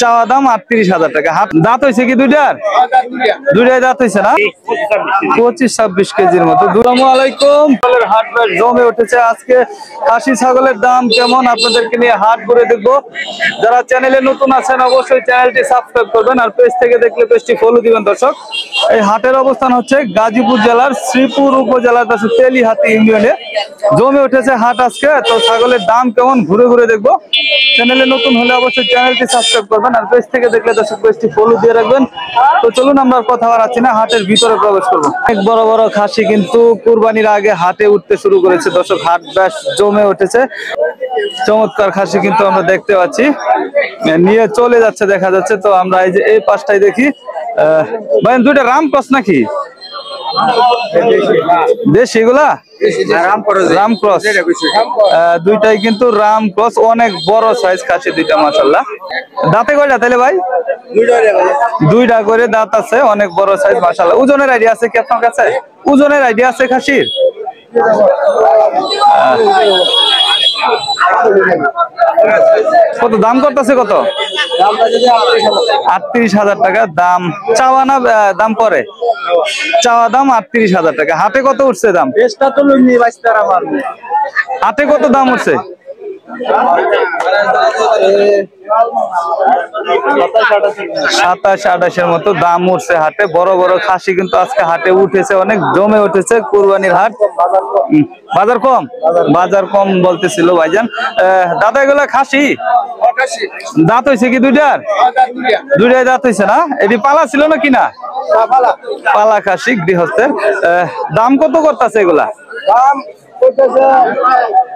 চাওয়া দাম 38,000 টাকা। দাঁত হয়েছে কি দুইটার? দুইটাই দাঁত হয়েছে না? 25-26 কেজির মতো। আসসালামু আলাইকুম। হাট বেশ জমে উঠেছে আজকে। খাসি ছাগলের দাম কেমন আপনাদেরকে নিয়ে হাট ঘুরে দেখবো। যারা চ্যানেলে নতুন আছেন অবশ্যই চ্যানেলটি সাবস্ক্রাইব করবেন, আর পেজ থেকে দেখলে পেজটি ফলো দিবেন। দর্শক, এই হাটের অবস্থান হচ্ছে গাজীপুর জেলার শ্রীপুর উপজেলার তেলিহাতি ইউনিয়নে। জমে উঠেছে হাট আজকে। তো ছাগলের দাম কেমন ঘুরে ঘুরে দেখবো। চ্যানেলে নতুন হলে অবশ্যই চ্যানেলটি সাবস্ক্রাইব করবেন, আর পেজ থেকে দেখলে দর্শক পেজটি ফলো দিয়ে রাখবেন। তো চলুন আমরা কথা বাড়াচ্ছি না, হাটের ভিতরে প্রবেশ করবো। অনেক বড় বড় খাসি কিন্তু কুরবানির আগে হাটে উঠতে শুরু করেছে। দর্শক, হাট বেশ জমে উঠেছে। চমৎকার খাসি কিন্তু আমরা দেখতে পাচ্ছি, নিয়ে চলে যাচ্ছে দেখা যাচ্ছে। তো আমরা এই যে এই পাশটাই দেখি। ভাই দুইটা রাম ক্রস নাকি? দেশি এগুলা রাম ক্রস, দুইটাই কিন্তু রাম ক্রস। অনেক বড় সাইজ খাসি দুইটা, মাশাআল্লাহ। দাঁতে কয়টা তাইলে ভাই? দুইটা করে দাঁত আছে, অনেক বড় সাইজ মাশাআল্লাহ। ওজনের আইডিয়া আছে কি আপনার কাছে? ওজনের আইডিয়া আছে খাসির? কত দাম করতেছে? কত? 38,000 টাকা দাম। চাওয়া না দাম পরে? চাওয়া দাম 38,000 টাকা। হাটে কত উঠছে দাম? হাটে কত দাম উঠছে? 27-28 মতো দাম উঠছে হাটে। বড় বড় খাসি কিন্তু আজকে হাটে উঠেছে, অনেক জমে উঠেছে কুরবানির হাট। বাজার কম? বাজার কম বলতেছিল ভাইজান। দাদা এগুলা খাসি দাঁত হয়েছে কি দুইটার? দুইটাই দাঁত হয়েছে না? এটি পালা ছিল না কিনা? পালা খাসি গৃহস্থের। দাম কত করতেছে এগুলা?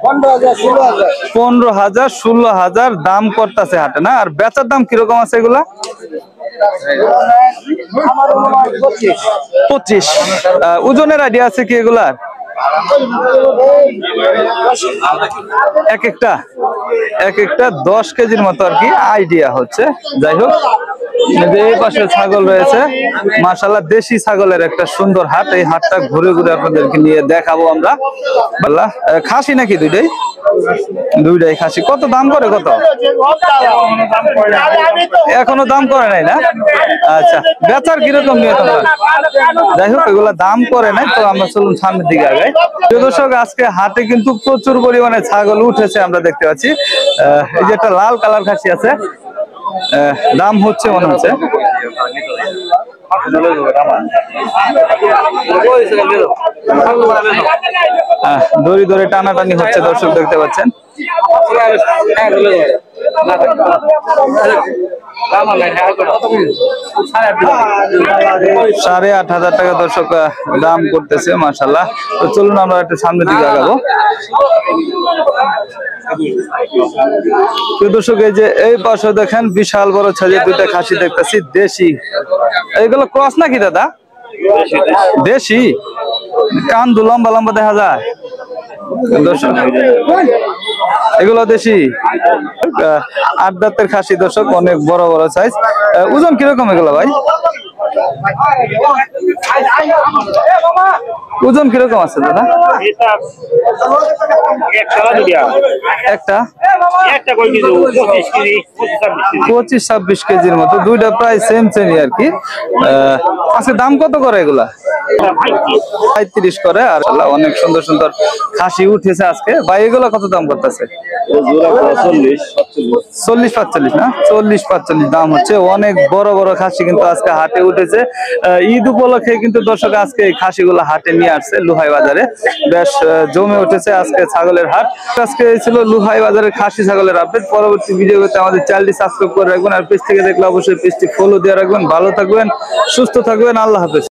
15,000-16,000 দাম করতেছে হাটে না? আর বেচার দাম কিরকম আছে এগুলা? 25। ওজনের আইডিয়া আছে কি এগুলার? এক একটা 10 কেজির মতো আর কি আইডিয়া হচ্ছে। যাই হোক, এই পাশে ছাগল রয়েছে মাশাআল্লাহ। দেশি ছাগলের একটা সুন্দর হাট। এই হাটটা ঘুরে ঘুরে আপনাদেরকে নিয়ে দেখাবো আমরা। খাসি নাকি দুইটাই? দুইটাই খাসি। কত দাম করে? কত এখনো দাম করে নাই না? আচ্ছা, বেচার কিরকম নিয়ে তোমার? যাই হোক, এগুলা দাম করে নাই। তো আমরা চলুন সামনের দিকে আগাই। দর্শক, আজকে হাটে কিন্তু প্রচুর পরিমাণে ছাগল উঠেছে আমরা দেখতে পাচ্ছি। এই যে একটা লাল কালার খাসি আছে, দাম হচ্ছে মনে হচ্ছে দড়ি ধরে টানাটানি হচ্ছে। দর্শক দেখতে পাচ্ছেন 8,500 টাকা দর্শক দাম করতেছে মাশাআল্লাহ। তো চলুন আমরা একটু সামনের দিকে আগাবো। দর্শক, এই যে এই পাশে দেখেন বিশাল বড় সাইজের দুইটা খাসি দেখতেছি দেশি। এগুলো ক্রস নাকি দাদা? দেশি। কান দু লম্বা লম্বা দেখা যায় দর্শক, এগুলো দেশি। 8 দাঁতের খাসি দর্শক, অনেক বড় বড় সাইজ। ওজন কিরকম এগুলো ভাই? ওজন কিরকম আছে দাদা? একটা 25-26 কেজির মতো। দুইটা প্রায় সেম আর কি। আজকে দাম কত করে এগুলা? 35 করে। আর অনেক সুন্দর সুন্দর খাসি উঠেছে আজকে ভাই। এগুলো কত দাম করতেছে? 40-45 না? 40-45 দাম হচ্ছে। অনেক বড় বড় খাসি কিন্তু আজকে হাটে উঠেছে। ঈদ উপলক্ষে কিন্তু দর্শক আজকে এই খাসিগুলো হাটে নিয়ে আসছে লুহাই বাজারে। বেশ জমে উঠেছে আজকে ছাগলের হাট। আজকে ছিল লুহাই বাজারের খাসি ছাগলের আপডেট। পরবর্তী ভিডিওতে আমাদের চ্যানেলটি সাবস্ক্রাইব করে রাখবেন, আর পেজ থেকে দেখলে অবশ্যই পেজটি ফলো দিয়ে রাখবেন। ভালো থাকবেন, সুস্থ থাকবেন। আল্লাহ হাফেজ।